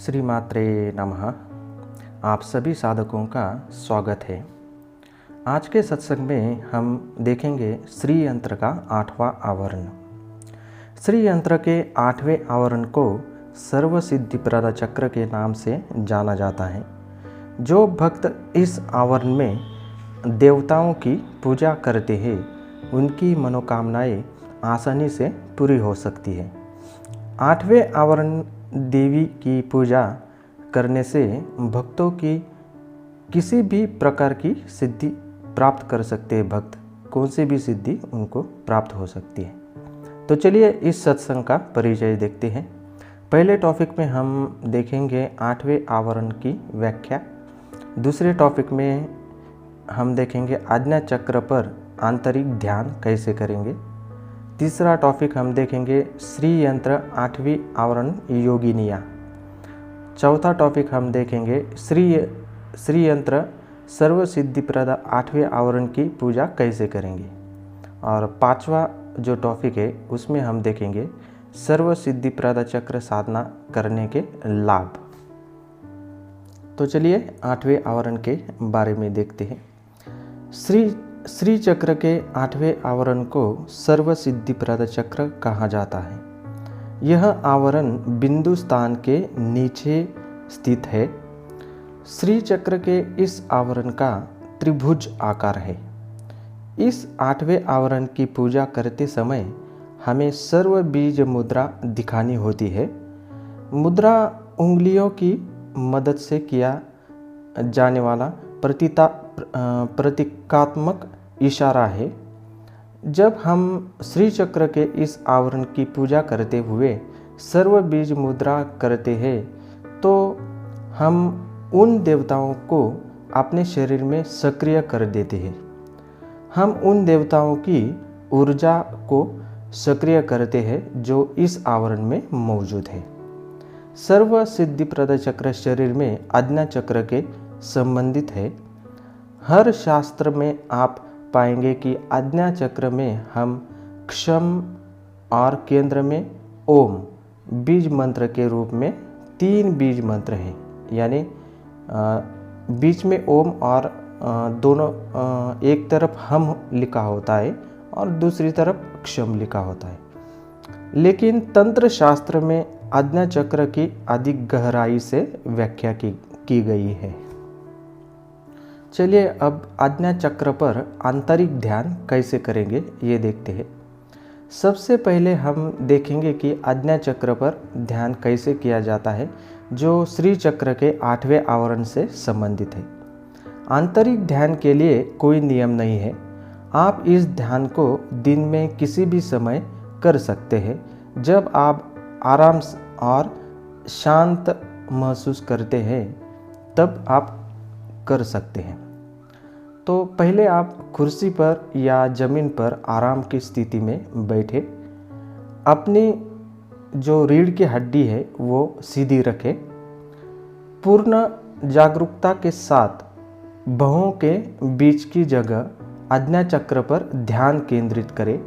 श्री मात्रे नमः। आप सभी साधकों का स्वागत है। आज के सत्संग में हम देखेंगे श्री यंत्र का 8वां आवरण। श्री यंत्र के 8वें आवरण को सर्व सिद्धिप्रद चक्र के नाम से जाना जाता है। जो भक्त इस आवरण में देवताओं की पूजा करते हैं उनकी मनोकामनाएं आसानी से पूरी हो सकती है। 8वें आवरण देवी की पूजा करने से भक्तों की किसी भी प्रकार की सिद्धि प्राप्त कर सकते हैं। भक्त कौन सी भी सिद्धि उनको प्राप्त हो सकती है। तो चलिए इस सत्संग का परिचय देखते हैं। पहले टॉपिक में हम देखेंगे 8वें आवरण की व्याख्या। दूसरे टॉपिक में हम देखेंगे आज्ञा चक्र पर आंतरिक ध्यान कैसे करेंगे। तीसरा टॉपिक हम देखेंगे श्री यंत्र 8वीं आवरण योगिनिया। चौथा टॉपिक हम देखेंगे श्री यंत्र सर्व सिद्धिप्रद 8वें आवरण की पूजा कैसे करेंगे। और पांचवा जो टॉपिक है उसमें हम देखेंगे सर्व सिद्धिप्रद चक्र साधना करने के लाभ। तो चलिए 8वें आवरण के बारे में देखते हैं। श्री चक्र के 8वें आवरण को सर्व सिद्धिप्रद चक्र कहा जाता है। यह आवरण बिंदु स्थान के नीचे स्थित है। श्री चक्र के इस आवरण का त्रिभुज आकार है। इस 8वें आवरण की पूजा करते समय हमें सर्व बीज मुद्रा दिखानी होती है। मुद्रा उंगलियों की मदद से किया जाने वाला प्रतीकात्मक इशारा है। जब हम श्री चक्र के इस आवरण की पूजा करते हुए सर्व बीज मुद्रा करते हैं तो हम उन देवताओं को अपने शरीर में सक्रिय कर देते हैं। हम उन देवताओं की ऊर्जा को सक्रिय करते हैं जो इस आवरण में मौजूद है। सर्व सिद्धिप्रद चक्र शरीर में आज्ञा चक्र के संबंधित है। हर शास्त्र में आप पाएंगे कि आज्ञा चक्र में हम क्षम और केंद्र में ओम बीज मंत्र के रूप में 3 बीज मंत्र हैं। यानी बीच में ओम और दोनों एक तरफ हम लिखा होता है और दूसरी तरफ क्षम लिखा होता है। लेकिन तंत्र शास्त्र में आज्ञा चक्र की अधिक गहराई से व्याख्या की गई है। चलिए अब आज्ञा चक्र पर आंतरिक ध्यान कैसे करेंगे ये देखते हैं। सबसे पहले हम देखेंगे कि आज्ञा चक्र पर ध्यान कैसे किया जाता है जो श्री चक्र के 8वें आवरण से संबंधित है। आंतरिक ध्यान के लिए कोई नियम नहीं है। आप इस ध्यान को दिन में किसी भी समय कर सकते हैं जब आप आराम और शांत महसूस करते हैं तब आप कर सकते हैं। तो पहले आप कुर्सी पर या ज़मीन पर आराम की स्थिति में बैठे। अपनी जो रीढ़ की हड्डी है वो सीधी रखें। पूर्ण जागरूकता के साथ भौहों के बीच की जगह आज्ञा चक्र पर ध्यान केंद्रित करें।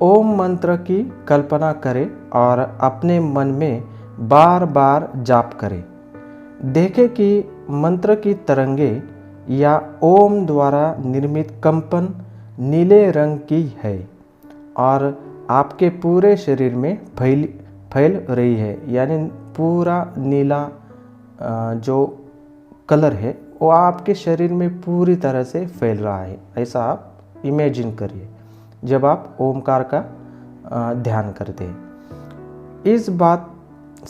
ओम मंत्र की कल्पना करें और अपने मन में बार बार जाप करें। देखें कि मंत्र की तरंगें या ओम द्वारा निर्मित कंपन नीले रंग की है और आपके पूरे शरीर में फैल रही है। यानी पूरा नीला जो कलर है वो आपके शरीर में पूरी तरह से फैल रहा है। ऐसा आप इमेजिन करिए जब आप ओमकार का ध्यान करते हैं। इस बात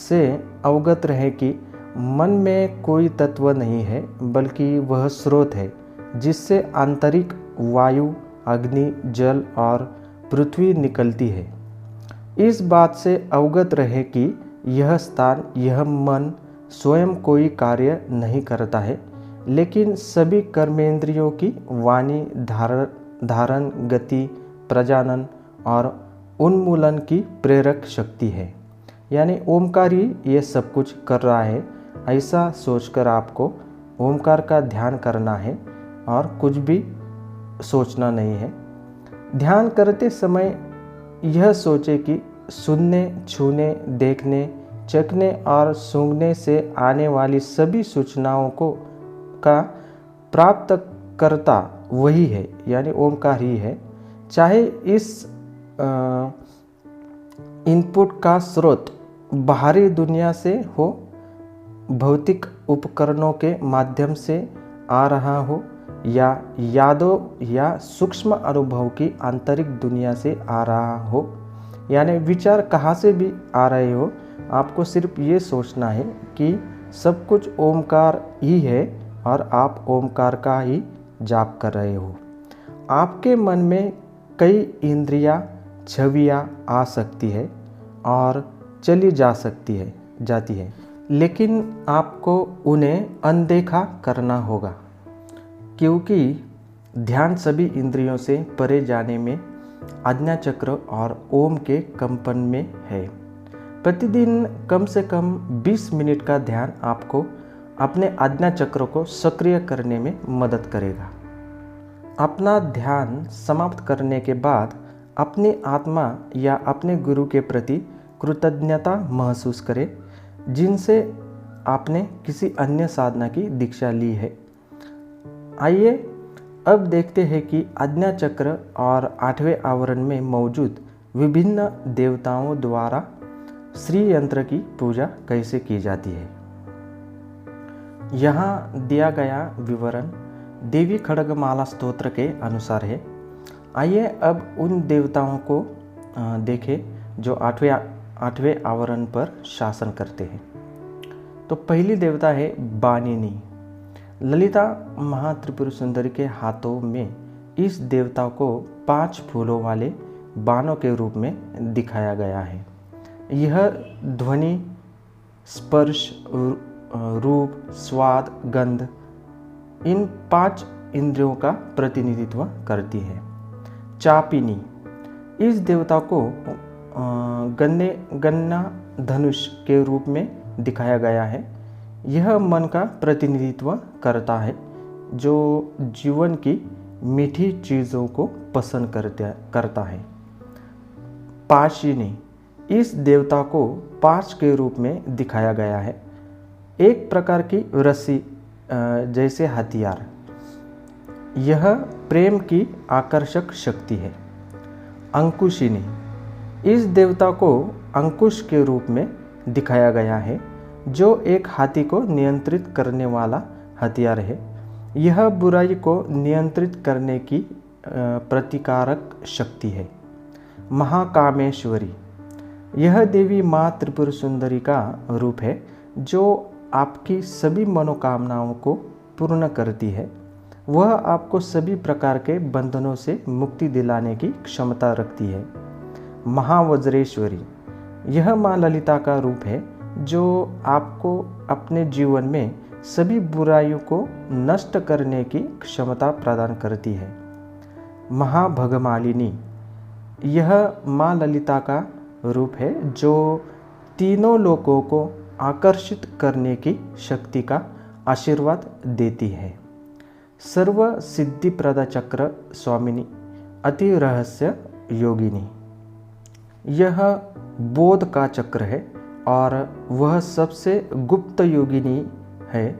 से अवगत रहे कि मन में कोई तत्व नहीं है बल्कि वह स्रोत है जिससे आंतरिक वायु, अग्नि, जल और पृथ्वी निकलती है। इस बात से अवगत रहे कि यह स्थान, यह मन स्वयं कोई कार्य नहीं करता है लेकिन सभी कर्मेंद्रियों की वाणी, धारण, गति, प्रजनन और उन्मूलन की प्रेरक शक्ति है। यानी ओमकार ही ये सब कुछ कर रहा है। ऐसा सोचकर आपको ओमकार का ध्यान करना है और कुछ भी सोचना नहीं है। ध्यान करते समय यह सोचे कि सुनने, छूने, देखने, चखने और सूंघने से आने वाली सभी सूचनाओं को का प्राप्त करता वही है, यानी ओमकार ही है। चाहे इस इनपुट का स्रोत बाहरी दुनिया से हो, भौतिक उपकरणों के माध्यम से आ रहा हो, या यादों या सूक्ष्म अनुभव की आंतरिक दुनिया से आ रहा हो, यानी विचार कहाँ से भी आ रहे हो, आपको सिर्फ ये सोचना है कि सब कुछ ओमकार ही है और आप ओमकार का ही जाप कर रहे हो। आपके मन में कई इंद्रियां, छवियां आ सकती है और चली जाती है, लेकिन आपको उन्हें अनदेखा करना होगा, क्योंकि ध्यान सभी इंद्रियों से परे जाने में, आज्ञा चक्र और ओम के कंपन में है। प्रतिदिन कम से कम 20 मिनट का ध्यान आपको अपने आज्ञा चक्र को सक्रिय करने में मदद करेगा। अपना ध्यान समाप्त करने के बाद अपनी आत्मा या अपने गुरु के प्रति कृतज्ञता महसूस करें, जिनसे आपने किसी अन्य साधना की दीक्षा ली है। आइए अब देखते हैं कि आज्ञा चक्र और 8वें आवरण में मौजूद विभिन्न देवताओं द्वारा श्री यंत्र की पूजा कैसे की जाती है। यहाँ दिया गया विवरण देवी खड्गमाला स्तोत्र के अनुसार है। आइए अब उन देवताओं को देखें जो 8वें आवरण पर शासन करते हैं। तो पहली देवता है बानिनी। ललिता महात्रिपुर सुंदरी के हाथों में इस देवता को 5 फूलों वाले बाणों के रूप में दिखाया गया है। यह ध्वनि, स्पर्श, रूप, स्वाद, गंध, इन 5 इंद्रियों का प्रतिनिधित्व करती है। चापिनी, इस देवता को गन्ना धनुष के रूप में दिखाया गया है। यह मन का प्रतिनिधित्व करता है, जो जीवन की मीठी चीज़ों को पसंद करता है। पाशिनी, इस देवता को 5 के रूप में दिखाया गया है, एक प्रकार की रस्सी जैसे हथियार। यह प्रेम की आकर्षक शक्ति है। अंकुशिनी, इस देवता को अंकुश के रूप में दिखाया गया है, जो एक हाथी को नियंत्रित करने वाला हथियार है। यह बुराई को नियंत्रित करने की प्रतिकारक शक्ति है। महाकामेश्वरी, यह देवी माँ त्रिपुर सुंदरी का रूप है, जो आपकी सभी मनोकामनाओं को पूर्ण करती है। वह आपको सभी प्रकार के बंधनों से मुक्ति दिलाने की क्षमता रखती है। महावज्रेश्वरी, यह माँ ललिता का रूप है, जो आपको अपने जीवन में सभी बुराइयों को नष्ट करने की क्षमता प्रदान करती है। महाभगमालिनी, यह माँ ललिता का रूप है, जो तीनों लोकों को आकर्षित करने की शक्ति का आशीर्वाद देती है। सर्व सिद्धिप्रद चक्र स्वामिनी, अति रहस्य योगिनी, यह बोध का चक्र है और वह सबसे गुप्त योगिनी है।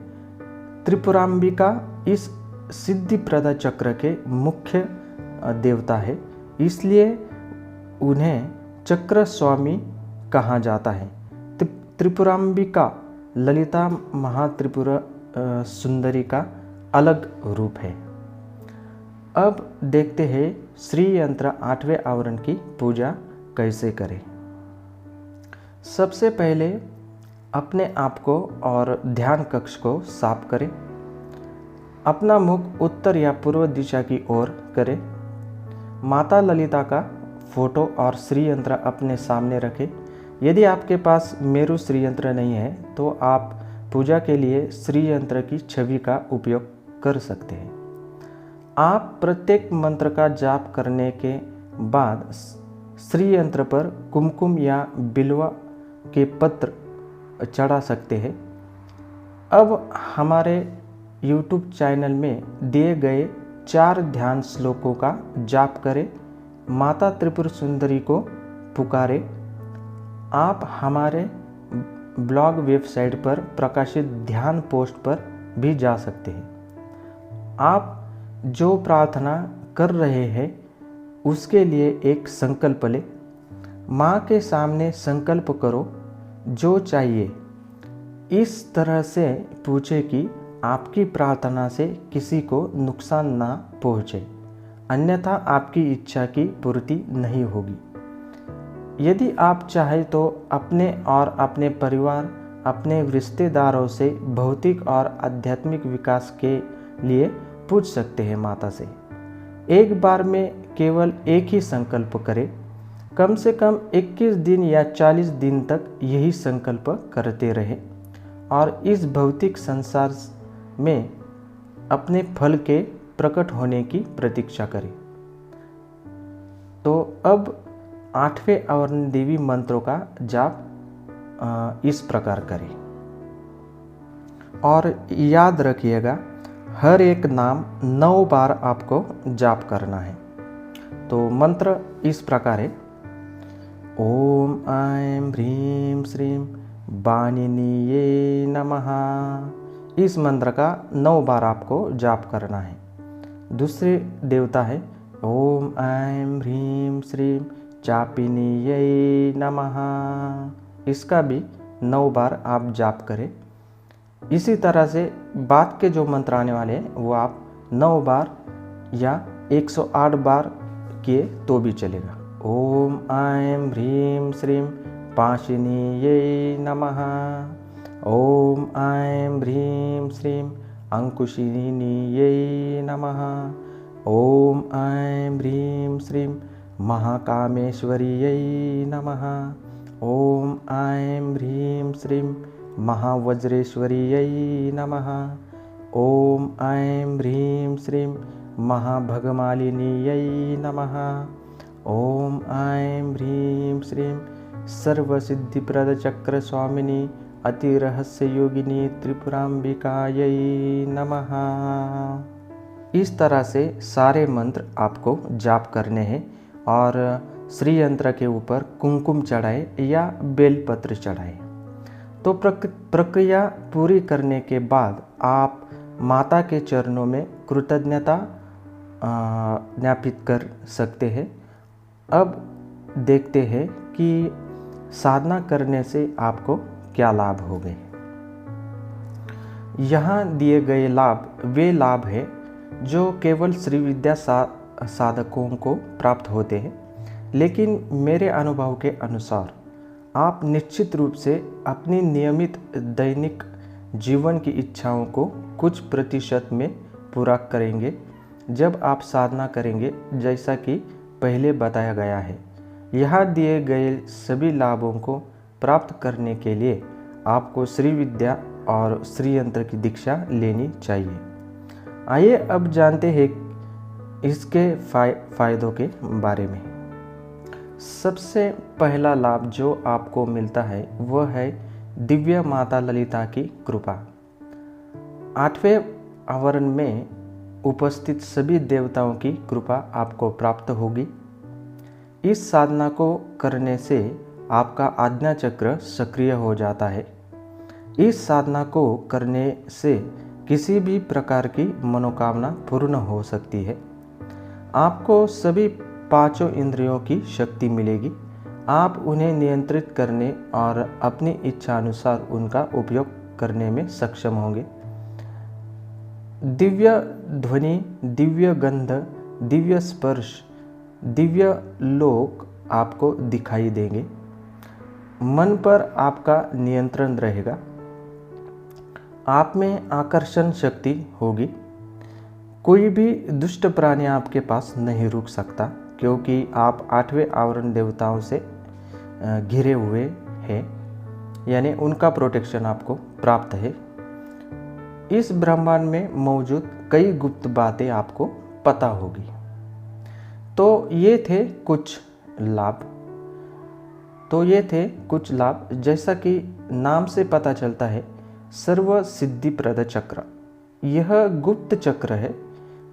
त्रिपुरांबिका इस सिद्धिप्रद चक्र के मुख्य देवता है, इसलिए उन्हें चक्र स्वामी कहा जाता है। त्रिपुरांबिका ललिता महात्रिपुर सुंदरी का अलग रूप है। अब देखते हैं श्री यंत्र 8वें आवरण की पूजा कैसे करें। सबसे पहले अपने आप को और ध्यान कक्ष को साफ करें। अपना मुख उत्तर या पूर्व दिशा की ओर करें। माता ललिता का फोटो और श्री यंत्र अपने सामने रखें। यदि आपके पास मेरु श्री यंत्र नहीं है तो आप पूजा के लिए श्री यंत्र की छवि का उपयोग कर सकते हैं। आप प्रत्येक मंत्र का जाप करने के बाद श्री यंत्र पर कुमकुम या बिल्वा के पत्र चढ़ा सकते हैं। अब हमारे YouTube चैनल में दिए गए 4 ध्यान श्लोकों का जाप करें। माता त्रिपुर सुंदरी को पुकारें। आप हमारे ब्लॉग वेबसाइट पर प्रकाशित ध्यान पोस्ट पर भी जा सकते हैं। आप जो प्रार्थना कर रहे हैं उसके लिए एक संकल्प लें। माँ के सामने संकल्प करो, जो चाहिए इस तरह से पूछे कि आपकी प्रार्थना से किसी को नुकसान ना पहुँचे, अन्यथा आपकी इच्छा की पूर्ति नहीं होगी। यदि आप चाहें तो अपने और अपने परिवार, अपने रिश्तेदारों से भौतिक और आध्यात्मिक विकास के लिए पूछ सकते हैं माता से। एक बार में केवल एक ही संकल्प करें। कम से कम 21 दिन या 40 दिन तक यही संकल्प करते रहें और इस भौतिक संसार में अपने फल के प्रकट होने की प्रतीक्षा करें। तो अब 8वें आवरण देवी मंत्रों का जाप इस प्रकार करें और याद रखिएगा, हर एक नाम 9 बार आपको जाप करना है। तो मंत्र इस प्रकार है। ओम ऐं ह्रीं श्रीं वाणिनीये नमः। इस मंत्र का 9 बार आपको जाप करना है। दूसरे देवता है ओम ऐं ह्रीं श्रीं चापिनीये नमः। इसका भी 9 बार आप जाप करें। इसी तरह से बाद के जो मंत्र आने वाले हैं वो आप 9 बार या 108 बार किए तो भी चलेगा। ओम ऐं ह्रीं श्रीं पाशिनीये नमः। ओम ऐं ह्रीं श्रीं अंकुशिनीये नमः। ओम ऐं ह्रीं श्रीं महाकामेश्वर्यै नमः। ओम ऐं ह्रीं श्रीं महावज्रेश्वर्यै नमः। ओम ऐं ह्रीं श्रीं महाभगमालिनीयै नमः। ओम ऐं ह्रीं श्रीं सर्वसिद्धिप्रदचक्रस्वामिनी अतिरहस्ययोगिनी त्रिपुराम्बिकायै नमः। इस तरह से सारे मंत्र आपको जाप करने हैं और श्री यंत्र के ऊपर कुमकुम चढ़ाए या बेलपत्र चढ़ाए। तो प्रक्रिया पूरी करने के बाद आप माता के चरणों में कृतज्ञता ज्ञापित कर सकते हैं। अब देखते हैं कि साधना करने से आपको क्या लाभ हो गए। यहाँ दिए गए लाभ वे लाभ हैं जो केवल श्री विद्या साधकों को प्राप्त होते हैं, लेकिन मेरे अनुभव के अनुसार आप निश्चित रूप से अपनी नियमित दैनिक जीवन की इच्छाओं को कुछ प्रतिशत में पूरा करेंगे जब आप साधना करेंगे, जैसा कि पहले बताया गया है। यहाँ दिए गए सभी लाभों को प्राप्त करने के लिए आपको श्री विद्या और श्री यंत्र की दीक्षा लेनी चाहिए। आइए अब जानते हैं इसके फायदों के बारे में। सबसे पहला लाभ जो आपको मिलता है वह है दिव्य माता ललिता की कृपा। 8वें आवरण में उपस्थित सभी देवताओं की कृपा आपको प्राप्त होगी। इस साधना को करने से आपका आज्ञा चक्र सक्रिय हो जाता है। इस साधना को करने से किसी भी प्रकार की मनोकामना पूर्ण हो सकती है। आपको सभी 5 इंद्रियों की शक्ति मिलेगी। आप उन्हें नियंत्रित करने और अपनी इच्छा अनुसार उनका उपयोग करने में सक्षम होंगे। दिव्य ध्वनि, दिव्य गंध, दिव्य स्पर्श, दिव्य लोक आपको दिखाई देंगे। मन पर आपका नियंत्रण रहेगा। आप में आकर्षण शक्ति होगी। कोई भी दुष्ट प्राणी आपके पास नहीं रुक सकता, क्योंकि आप 8वें आवरण देवताओं से घिरे हुए हैं, यानी उनका प्रोटेक्शन आपको प्राप्त है। इस ब्रह्मांड में मौजूद कई गुप्त बातें आपको पता होगी। तो ये थे कुछ लाभ। जैसा कि नाम से पता चलता है, सर्व सिद्धिप्रद चक्र यह गुप्त चक्र है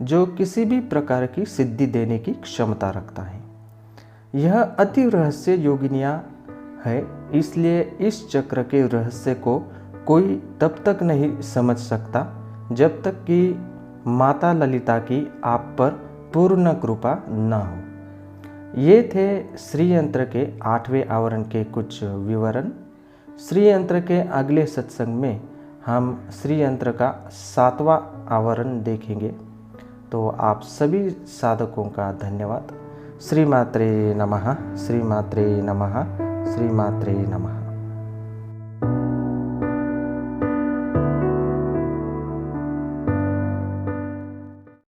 जो किसी भी प्रकार की सिद्धि देने की क्षमता रखता है। यह अति रहस्य योगिनियाँ है, इसलिए इस चक्र के रहस्य को कोई तब तक नहीं समझ सकता जब तक कि माता ललिता की आप पर पूर्ण कृपा न हो। ये थे श्री यंत्र के 8वें आवरण के कुछ विवरण। श्री यंत्र के अगले सत्संग में हम श्री यंत्र का 7वां आवरण देखेंगे। तो आप सभी साधकों का धन्यवाद। श्री मात्रे नमः, श्री मात्रे नमः, श्री मात्रे नमः।